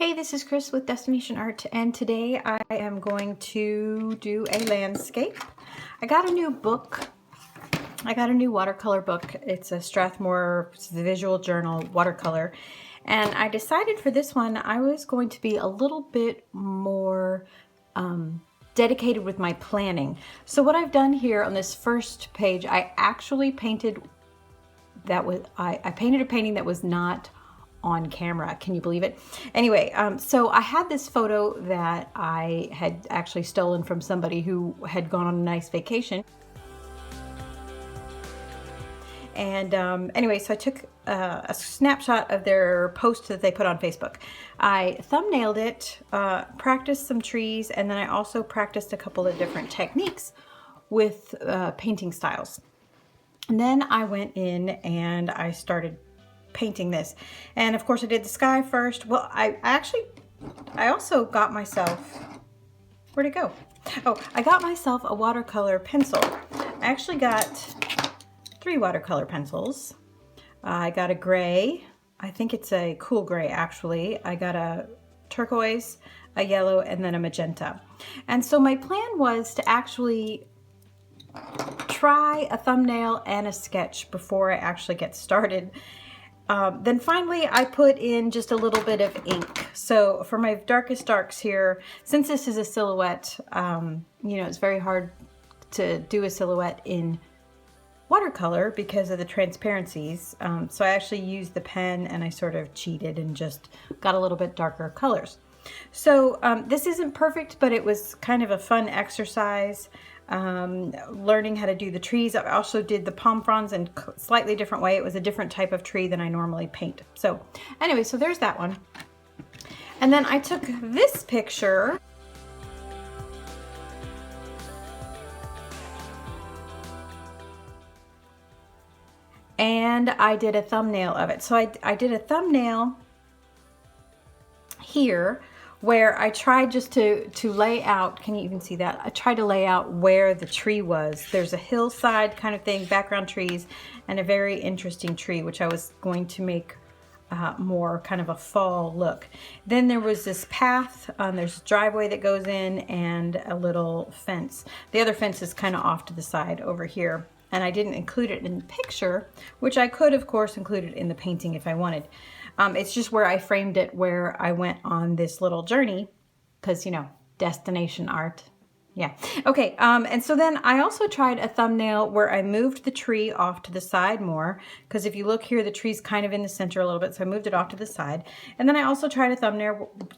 Hey, this is Chris with Destination Art, and today I am going to do a landscape. I got a new book. I got a new watercolor book. It's a Strathmore Visual Journal watercolor, and I decided for this one I was going to be a little bit more dedicated with my planning. So what I've done here on this first page, I actually painted I painted a painting that was not on camera. Can you believe it? Anyway, so I had this photo that I had actually stolen from somebody who had gone on a nice vacation. And anyway, so I took a snapshot of their post that they put on Facebook. I thumbnailed it, practiced some trees, and then I also practiced a couple of different techniques with painting styles. And then I went in and I started painting this. And of course I did the sky first. Well, I also got myself, where'd it go? Oh, I got myself a watercolor pencil. I actually got 3 watercolor pencils. I got a gray. I think it's a cool gray actually. I got a turquoise, a yellow, and then a magenta. And so my plan was to actually try a thumbnail and a sketch before I actually get started. Then finally I put in just a little bit of ink. So for my darkest darks here, since this is a silhouette, it's very hard to do a silhouette in watercolor because of the transparencies. So I actually used the pen and I sort of cheated and just got a little bit darker colors. So this isn't perfect, but it was kind of a fun exercise. Learning how to do the trees. I also did the palm fronds in a slightly different way. It was a different type of tree than I normally paint. So anyway, so there's that one. And then I took this picture and I did a thumbnail of it. So I did a thumbnail here where I tried just to lay out, can you even see that? I tried to lay out where the tree was. There's a hillside kind of thing, background trees, and a very interesting tree, which I was going to make more kind of a fall look. Then there was this path, there's a driveway that goes in and a little fence. The other fence is kind of off to the side over here. And I didn't include it in the picture, which I could, of course, include it in the painting if I wanted. It's just where I framed it, where I went on this little journey, because, destination art. Yeah. Okay. And so then I also tried a thumbnail where I moved the tree off to the side more, because if you look here, the tree's kind of in the center a little bit, so I moved it off to the side. And then I also tried a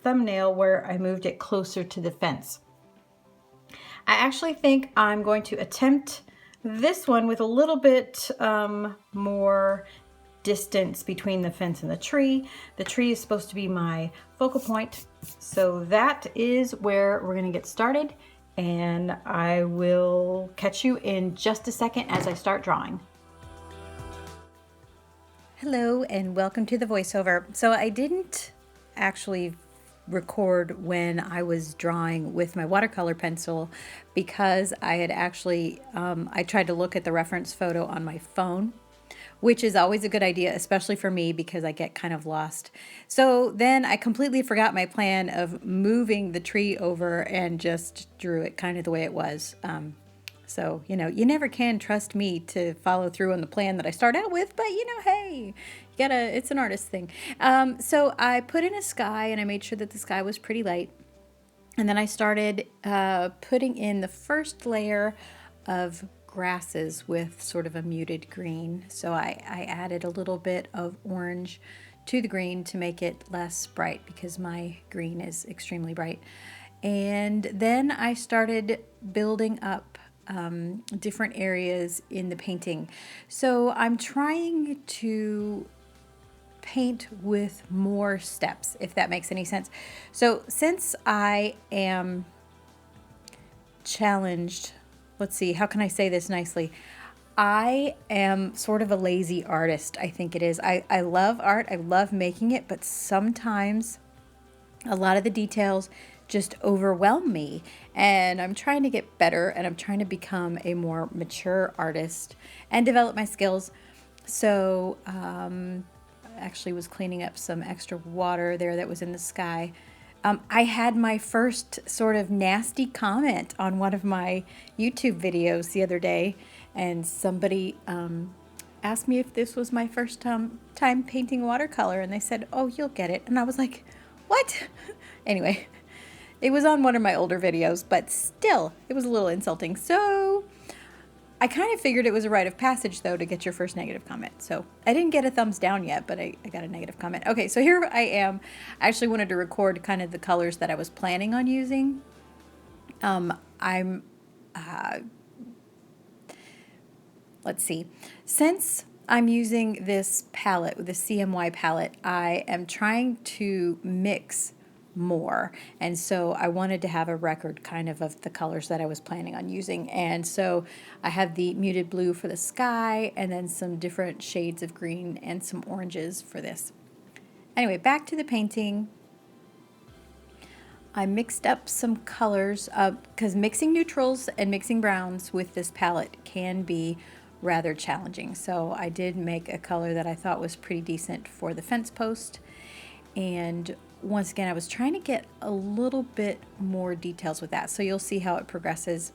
thumbnail where I moved it closer to the fence. I actually think I'm going to attempt this one with a little bit more distance between the fence and the tree. The tree is supposed to be my focal point. So that is where we're gonna get started, and I will catch you in just a second as I start drawing. Hello and welcome to the voiceover. So I didn't actually record when I was drawing with my watercolor pencil because I had actually, I tried to look at the reference photo on my phone, which is always a good idea, especially for me because I get kind of lost. So then I completely forgot my plan of moving the tree over and just drew it kind of the way it was. So, you never can trust me to follow through on the plan that I start out with, but hey, it's an artist thing. So I put in a sky and I made sure that the sky was pretty light. And then I started putting in the first layer of grasses with sort of a muted green. So I added a little bit of orange to the green to make it less bright because my green is extremely bright. And then I started building up different areas in the painting. So I'm trying to paint with more steps, if that makes any sense. So since I am challenged, let's see, how can I say this nicely? I am sort of a lazy artist, I think it is. I love art, I love making it, but sometimes a lot of the details just overwhelm me, and I'm trying to get better, and I'm trying to become a more mature artist and develop my skills. So actually was cleaning up some extra water there that was in the sky. I had my first sort of nasty comment on one of my YouTube videos the other day, and somebody asked me if this was my first time painting watercolor, and they said, "Oh, you'll get it." And I was like, "What?" Anyway, it was on one of my older videos, but still, it was a little insulting. So I kind of figured it was a rite of passage, though, to get your first negative comment. So I didn't get a thumbs down yet, but I got a negative comment. Okay, so here I am. I actually wanted to record kind of the colors that I was planning on using. Let's see. Since I'm using this palette, the CMY palette, I am trying to mix more, and so I wanted to have a record kind of the colors that I was planning on using. And so I have the muted blue for the sky, and then some different shades of green and some oranges for this. Anyway, back to the painting. I mixed up some colors because mixing neutrals and mixing browns with this palette can be rather challenging. So I did make a color that I thought was pretty decent for the fence post, and once again, I was trying to get a little bit more details with that, so you'll see how it progresses.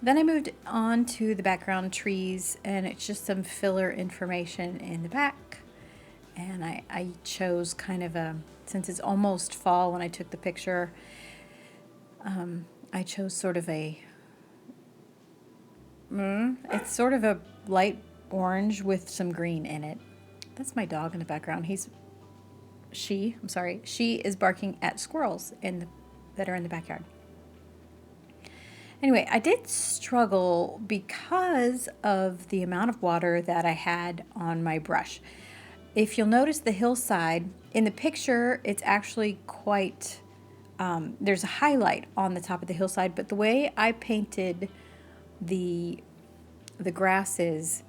Then I moved on to the background trees, and it's just some filler information in the back. And I chose kind of a, since it's almost fall when I took the picture, I chose sort of a, it's sort of a light orange with some green in it. That's my dog in the background. She is barking at squirrels that are in the backyard. Anyway, I did struggle because of the amount of water that I had on my brush. If you'll notice the hillside, in the picture, it's actually quite, there's a highlight on the top of the hillside, but the way I painted the grasses,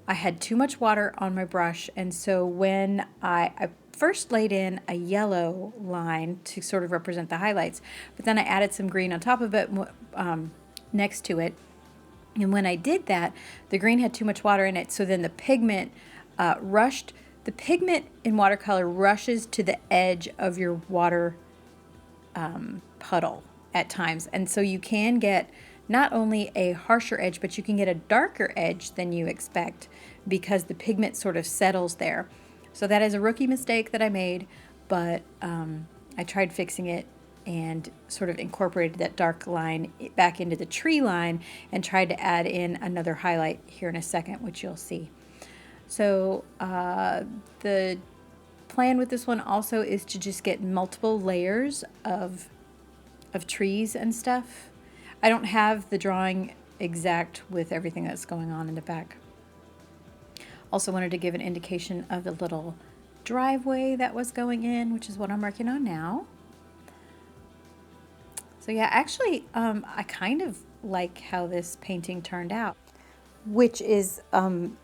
I had too much water on my brush, and so when I first laid in a yellow line to sort of represent the highlights, but then I added some green on top of it, next to it. And when I did that, the green had too much water in it, so then the pigment rushed. The pigment in watercolor rushes to the edge of your water puddle at times. And so you can get not only a harsher edge, but you can get a darker edge than you expect because the pigment sort of settles there. So that is a rookie mistake that I made, but I tried fixing it and sort of incorporated that dark line back into the tree line and tried to add in another highlight here in a second, which you'll see. So the plan with this one also is to just get multiple layers of trees and stuff. I don't have the drawing exact with everything that's going on in the back. Also wanted to give an indication of the little driveway that was going in, which is what I'm working on now. So yeah, actually, I kind of like how this painting turned out, which is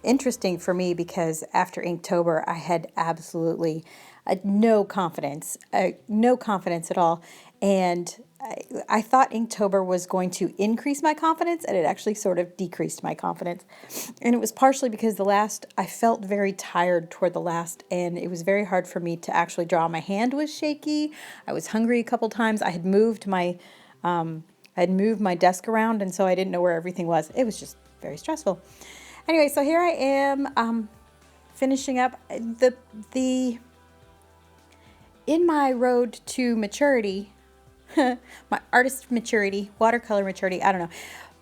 interesting for me because after Inktober, I had absolutely no confidence at all. And I thought Inktober was going to increase my confidence, and it actually sort of decreased my confidence. And it was partially because I felt very tired toward the last, and it was very hard for me to actually draw. My hand was shaky. I was hungry a couple times. I had moved my desk around, and so I didn't know where everything was. It was just very stressful. Anyway, so here I am finishing up in my road to maturity, my artist maturity, watercolor maturity, I don't know.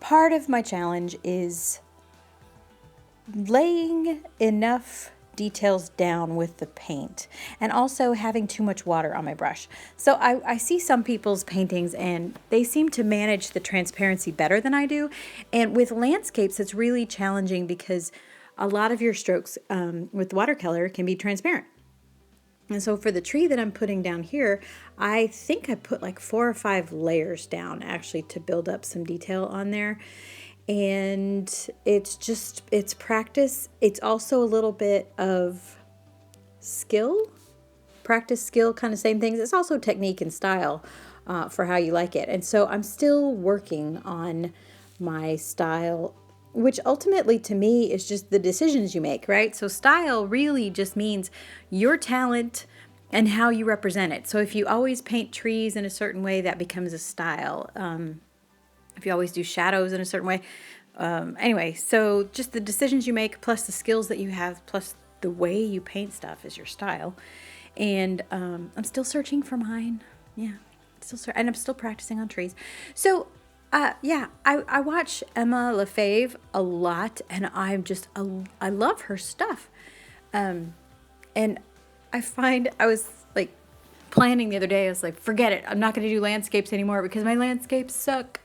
Part of my challenge is laying enough details down with the paint and also having too much water on my brush. So I see some people's paintings and they seem to manage the transparency better than I do. And with landscapes, it's really challenging because a lot of your strokes with watercolor can be transparent. And so for the tree that I'm putting down here, I think I put like 4 or 5 layers down actually to build up some detail on there. And it's practice. It's also a little bit of skill, practice, skill, kind of same things. It's also technique and style for how you like it. And so I'm still working on my style which ultimately to me is just the decisions you make, right? So style really just means your talent and how you represent it. So if you always paint trees in a certain way, that becomes a style. If you always do shadows in a certain way. Anyway, so just the decisions you make plus the skills that you have plus the way you paint stuff is your style. And I'm still searching for mine. Yeah, and I'm still practicing on trees. So yeah, I watch Emma Lefebvre a lot, and I love her stuff. And I was like planning the other day, I was like, forget it. I'm not going to do landscapes anymore because my landscapes suck.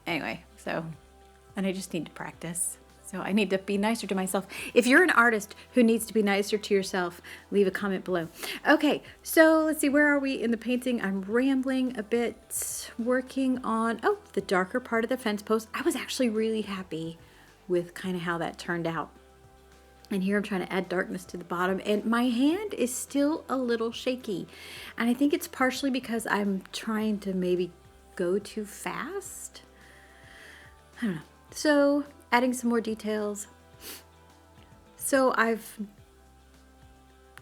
Anyway, and I just need to practice. So I need to be nicer to myself. If you're an artist who needs to be nicer to yourself, leave a comment below. Okay, so let's see, where are we in the painting? I'm rambling a bit, working on, the darker part of the fence post. I was actually really happy with kind of how that turned out. And here I'm trying to add darkness to the bottom, and my hand is still a little shaky. And I think it's partially because I'm trying to maybe go too fast. I don't know. So adding some more details. So I've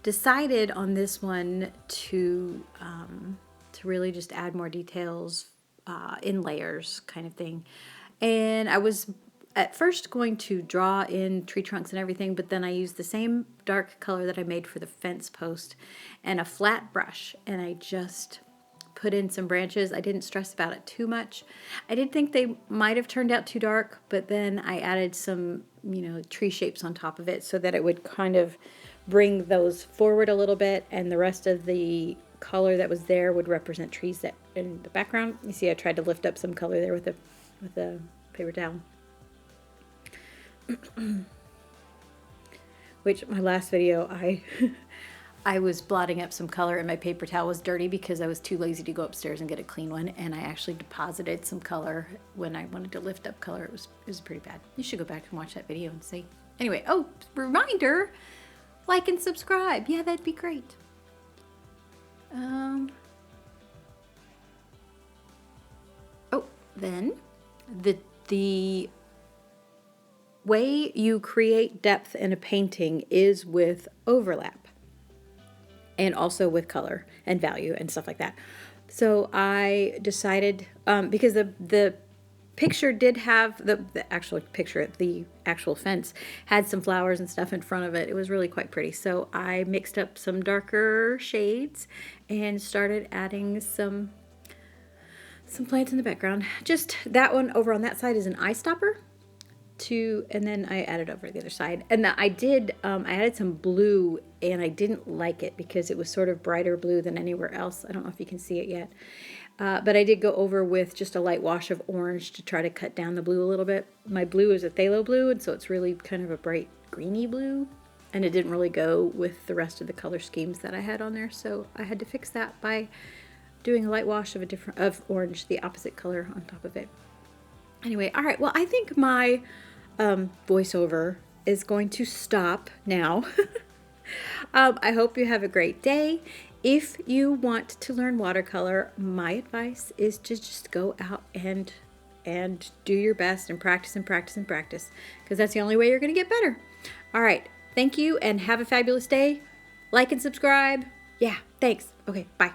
decided on this one to really just add more details in layers kind of thing. And I was at first going to draw in tree trunks and everything, but then I used the same dark color that I made for the fence post and a flat brush, and I just put in some branches. I didn't stress about it too much. I did think they might have turned out too dark, but then I added some, tree shapes on top of it so that it would kind of bring those forward a little bit, and the rest of the color that was there would represent trees that in the background. You see, I tried to lift up some color there with a paper towel. Which my last video, I was blotting up some color and my paper towel was dirty because I was too lazy to go upstairs and get a clean one, and I actually deposited some color when I wanted to lift up color. It was pretty bad. You should go back and watch that video and see. Anyway, reminder, like and subscribe. Yeah, that'd be great. Then the way you create depth in a painting is with overlap and also with color and value and stuff like that. So I decided, because the picture did have, the actual picture, the actual fence had some flowers and stuff in front of it. It was really quite pretty. So I mixed up some darker shades and started adding some plants in the background. Just that one over on that side is an eye stopper. And then I added over the other side. And I added some blue, and I didn't like it because it was sort of brighter blue than anywhere else. I don't know if you can see it yet. But I did go over with just a light wash of orange to try to cut down the blue a little bit. My blue is a phthalo blue, and so it's really kind of a bright greeny blue. And it didn't really go with the rest of the color schemes that I had on there. So I had to fix that by doing a light wash of orange, the opposite color on top of it. Anyway, all right, well, I think my voiceover is going to stop now. I hope you have a great day. If you want to learn watercolor, my advice is to just go out and do your best and practice and practice and practice, because that's the only way you're going to get better. All right, thank you and have a fabulous day. Like and subscribe. Yeah, thanks. Okay, bye.